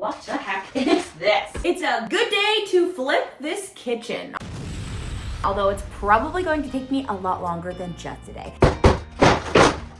What the heck is this? It's a good day to flip this kitchen. Although it's probably going to take me a lot longer than just today.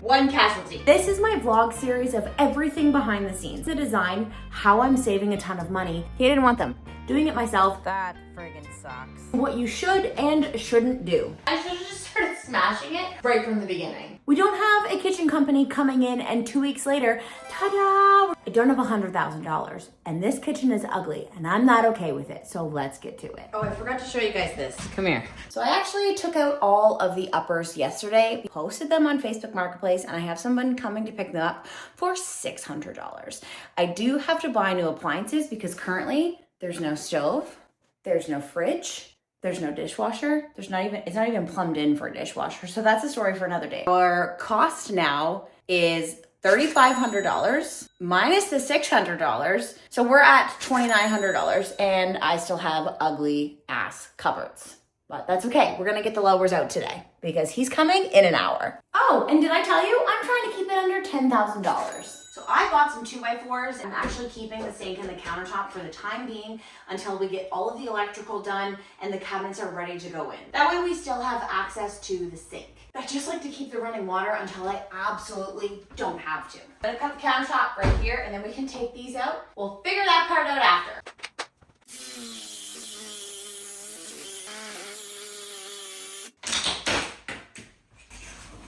One casualty. This is my vlog series of everything behind the scenes. The design, how I'm saving a ton of money. He didn't want them. Doing it myself. That friggin' sucks. What you should and shouldn't do. I should have just started smashing it right from the beginning. We don't have a kitchen company coming in and 2 weeks later, ta-da! I don't have $100,000 and this kitchen is ugly and I'm not okay with it. So let's get to it. Oh, I forgot to show you guys this. Come here. So I actually took out all of the uppers yesterday, posted them on Facebook Marketplace, and I have someone coming to pick them up for $600. I do have to buy new appliances because currently there's no stove, there's no fridge, there's no dishwasher. It's not even plumbed in for a dishwasher. So that's a story for another day. Our cost now is $3,500 minus the $600. So we're at $2,900 and I still have ugly ass cupboards. But that's okay. We're gonna get the lowers out today because he's coming in an hour. Oh, and did I tell you? I'm trying to keep it under $10,000. So I bought some 2x4s. I'm actually keeping the sink and the countertop for the time being until we get all of the electrical done and the cabinets are ready to go in. That way we still have access to the sink. I just like to keep the running water until I absolutely don't have to. I'm gonna cut the countertop right here and then we can take these out. We'll figure that part out after.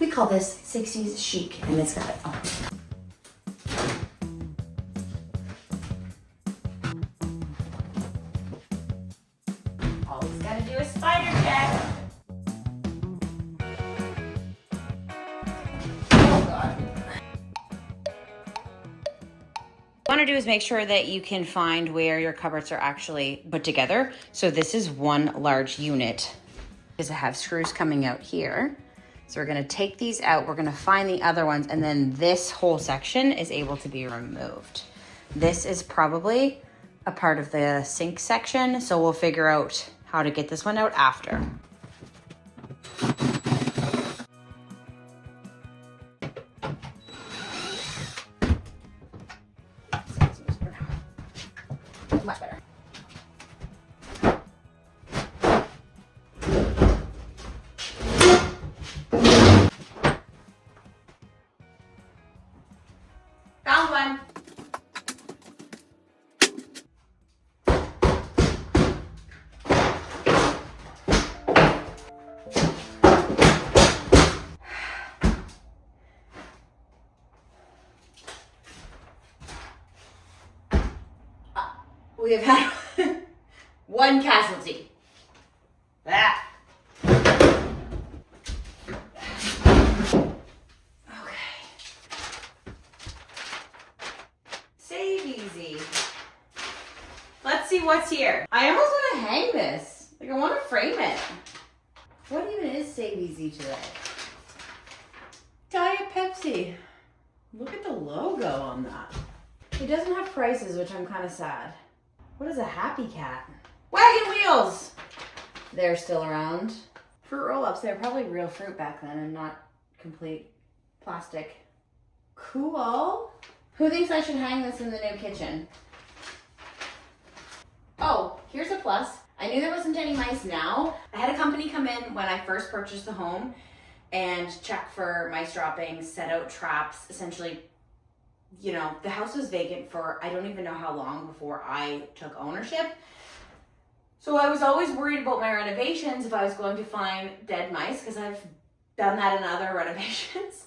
We call this 60s chic and it's got it. Oh. All he's gotta do is spider check. Oh God. What I want to do is make sure that you can find where your cupboards are actually put together. So this is one large unit because I have screws coming out here. So we're gonna take these out, we're gonna find the other ones, and then this whole section is able to be removed. This is probably a part of the sink section, so we'll figure out how to get this one out after. Much better. Found one. We have had one casualty. That. Okay. Save easy. Let's see what's here. I almost want to hang this. Like I want to frame it. What even is Save Easy today? Diet Pepsi. Look at the logo on that. It doesn't have prices, which I'm kind of sad. What is a Happy Cat? Wagon wheels! They're still around. Fruit roll-ups, they were probably real fruit back then and not complete plastic. Cool. Who thinks I should hang this in the new kitchen? Oh, here's a plus. I knew there wasn't any mice now. I had a company come in when I first purchased the home and check for mice droppings, set out traps, essentially. You know, the house was vacant for I don't even know how long before I took ownership. So I was always worried about my renovations if I was going to find dead mice because I've done that in other renovations.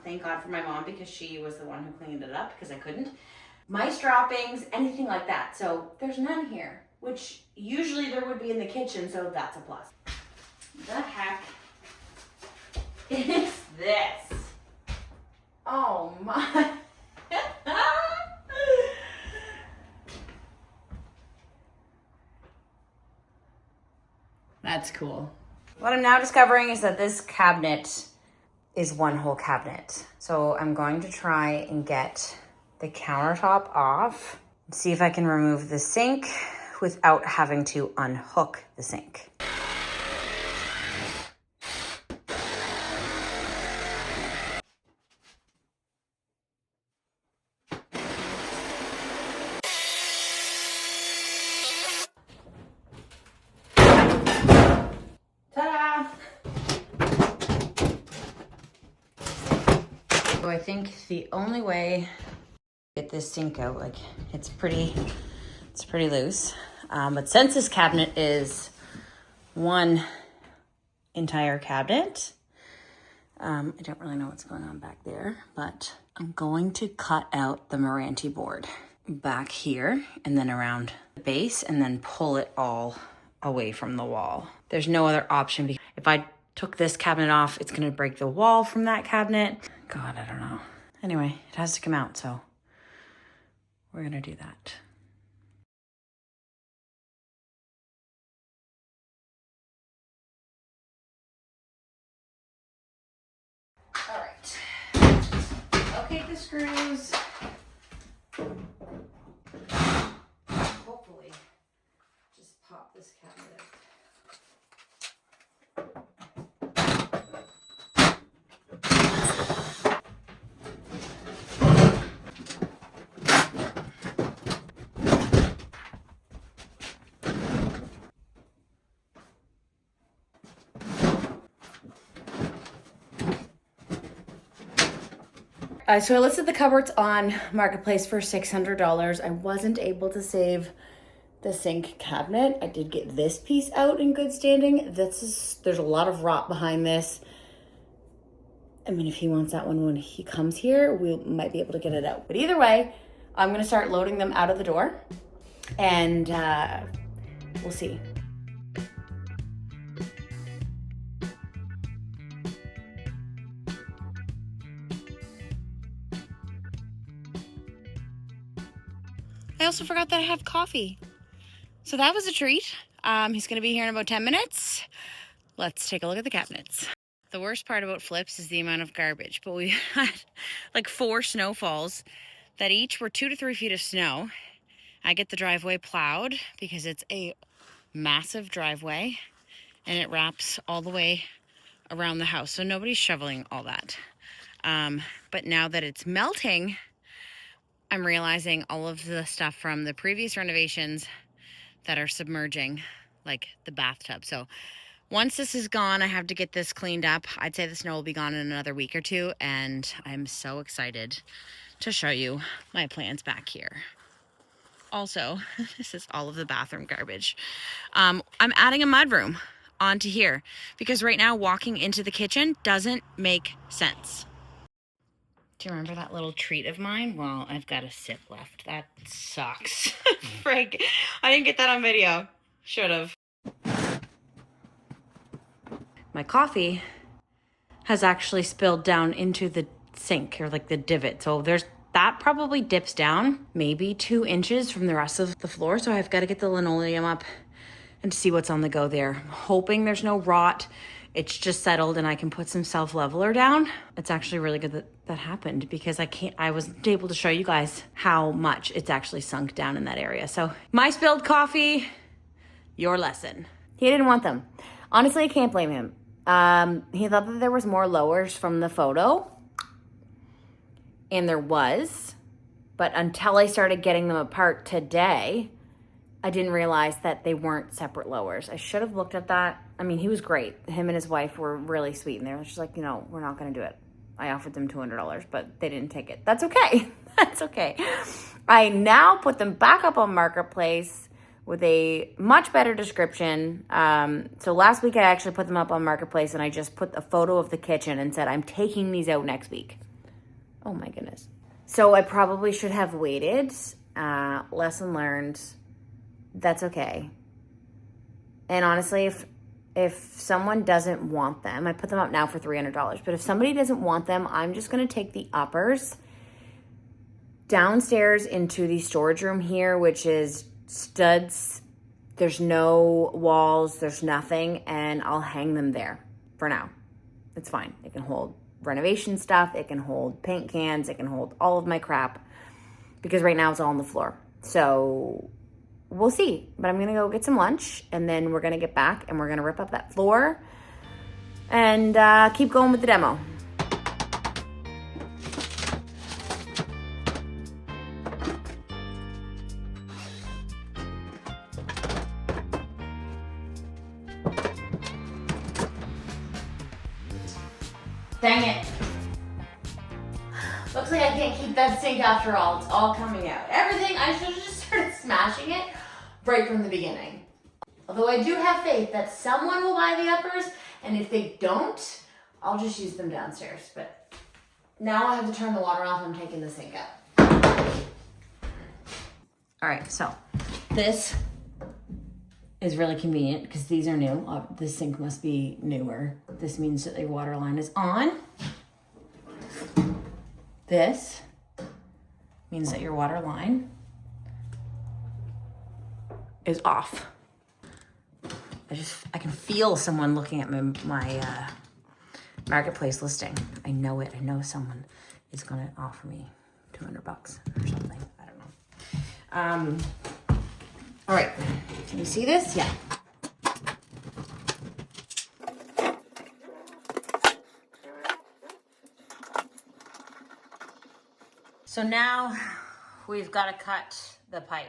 Thank God for my mom because she was the one who cleaned it up because I couldn't. Mice droppings, anything like that. So there's none here, which usually there would be in the kitchen, so that's a plus. The heck is this? Oh my. That's cool. What I'm now discovering is that this cabinet is one whole cabinet. So I'm going to try and get the countertop off, see if I can remove the sink without having to unhook the sink. I think the only way to get this sink out, like it's pretty loose. But since this cabinet is one entire cabinet, I don't really know what's going on back there, but I'm going to cut out the Meranti board back here and then around the base and then pull it all away from the wall. There's no other option because if I took this cabinet off, it's gonna break the wall from that cabinet. God, I don't know. Anyway, it has to come out, so we're gonna do that. All right, locate the screws. Hopefully, just pop this cabinet out. So I listed the cupboards on Marketplace for $600. I wasn't able to save the sink cabinet. I did get this piece out in good standing. There's a lot of rot behind this. I mean, if he wants that one when he comes here, we might be able to get it out. But either way, I'm gonna start loading them out of the door and we'll see. I also forgot that I have coffee. So that was a treat. He's gonna be here in about 10 minutes. Let's take a look at the cabinets. The worst part about flips is the amount of garbage, but we had like 4 snowfalls that each were 2 to 3 feet of snow. I get the driveway plowed because it's a massive driveway and it wraps all the way around the house. So nobody's shoveling all that. But now that it's melting, I'm realizing all of the stuff from the previous renovations that are submerging, like the bathtub. So once this is gone, I have to get this cleaned up. I'd say the snow will be gone in another week or 2, and I'm so excited to show you my plans back here. Also, this is all of the bathroom garbage. I'm adding a mudroom onto here because right now walking into the kitchen doesn't make sense. Do you remember that little treat of mine? Well, I've got a sip left. That sucks. Frig. I didn't get that on video. Should have. My coffee has actually spilled down into the sink, or like the divot. So that probably dips down maybe 2 inches from the rest of the floor. So I've got to get the linoleum up and see what's on the go there. I'm hoping there's no rot. It's just settled and I can put some self-leveler down. It's actually really good that that happened because I wasn't able to show you guys how much it's actually sunk down in that area. So my spilled coffee, your lesson. He didn't want them. Honestly, I can't blame him. He thought that there was more lowers from the photo, and there was, but until I started getting them apart today, I didn't realize that they weren't separate lowers. I should have looked at that. I mean, he was great. Him and his wife were really sweet, and they were just like, we're not gonna do it. I offered them $200, but they didn't take it. That's okay. That's okay. I now put them back up on Marketplace with a much better description. So last week I actually put them up on Marketplace and I just put a photo of the kitchen and said, I'm taking these out next week. Oh my goodness. So I probably should have waited. Lesson learned. That's okay. And honestly, if someone doesn't want them, I put them up now for $300, but if somebody doesn't want them, I'm just gonna take the uppers downstairs into the storage room here, which is studs. There's no walls, there's nothing, and I'll hang them there for now. It's fine. It can hold renovation stuff, it can hold paint cans, it can hold all of my crap, because right now it's all on the floor. So we'll see, but I'm gonna go get some lunch and then we're gonna get back and we're gonna rip up that floor and keep going with the demo. Dang it. like I can't keep that sink after all. It's all coming out. Everything, I should have just started smashing it right from the beginning. Although I do have faith that someone will buy the uppers, and if they don't, I'll just use them downstairs. But now I have to turn the water off. I'm taking the sink out. All right, so this is really convenient because these are new. This sink must be newer. This means that the water line is on. This means that your water line is off. I can feel someone looking at my marketplace listing. I know it. I know someone is gonna offer me $200 or something. I don't know. All right, can you see this? Yeah. So now we've got to cut the pipe.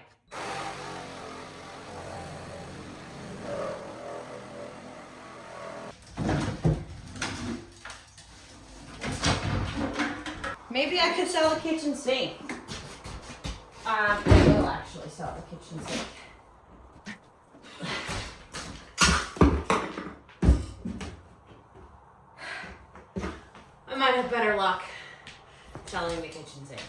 Maybe I could sell a kitchen sink. I will actually sell the kitchen sink. I might have better luck selling the kitchen sink.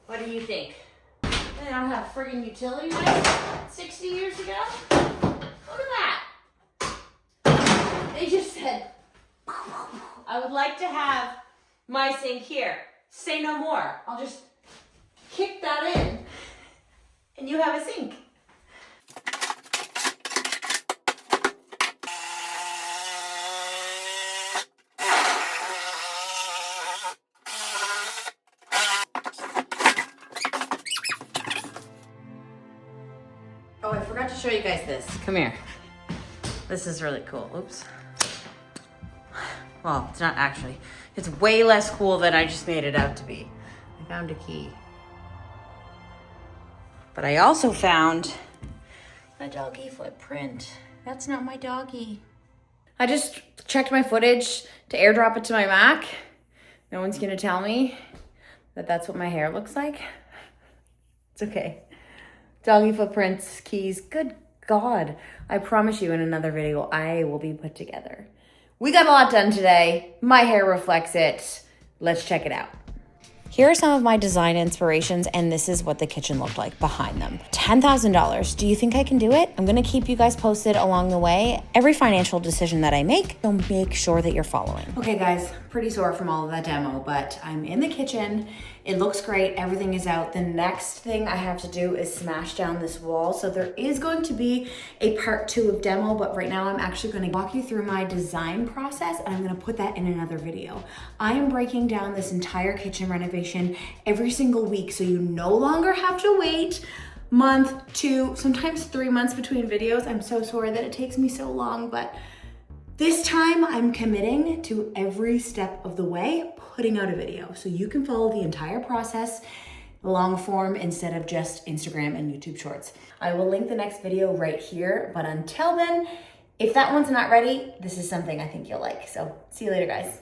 What do you think? They don't have friggin' utility lights 60 years ago? Look at that. They just said, I would like to have my sink here. Say no more. I'll just kick that in and you have a sink. Oh, I forgot to show you guys this. Come here. This is really cool. Oops. Well, it's not actually. It's way less cool than I just made it out to be. I found a key. But I also found a doggy footprint. That's not my doggy. I just checked my footage to airdrop it to my Mac. No one's gonna tell me that that's what my hair looks like. It's okay. Doggy footprints, keys, good God. I promise you in another video, I will be put together. We got a lot done today. My hair reflects it. Let's check it out. Here are some of my design inspirations, and this is what the kitchen looked like behind them. $10,000. Do you think I can do it? I'm gonna keep you guys posted along the way. Every financial decision that I make, so make sure that you're following. Okay guys, pretty sore from all of that demo, but I'm in the kitchen. It looks great, everything is out. The next thing I have to do is smash down this wall. So there is going to be a part 2 of demo, but right now I'm actually gonna walk you through my design process, and I'm gonna put that in another video. I am breaking down this entire kitchen renovation every single week, so you no longer have to wait month, 2, sometimes 3 months between videos. I'm so sorry that it takes me so long, but this time I'm committing to every step of the way, putting out a video so you can follow the entire process long form instead of just Instagram and YouTube shorts. I will link the next video right here, but until then, if that one's not ready, this is something I think you'll like. So see you later, guys.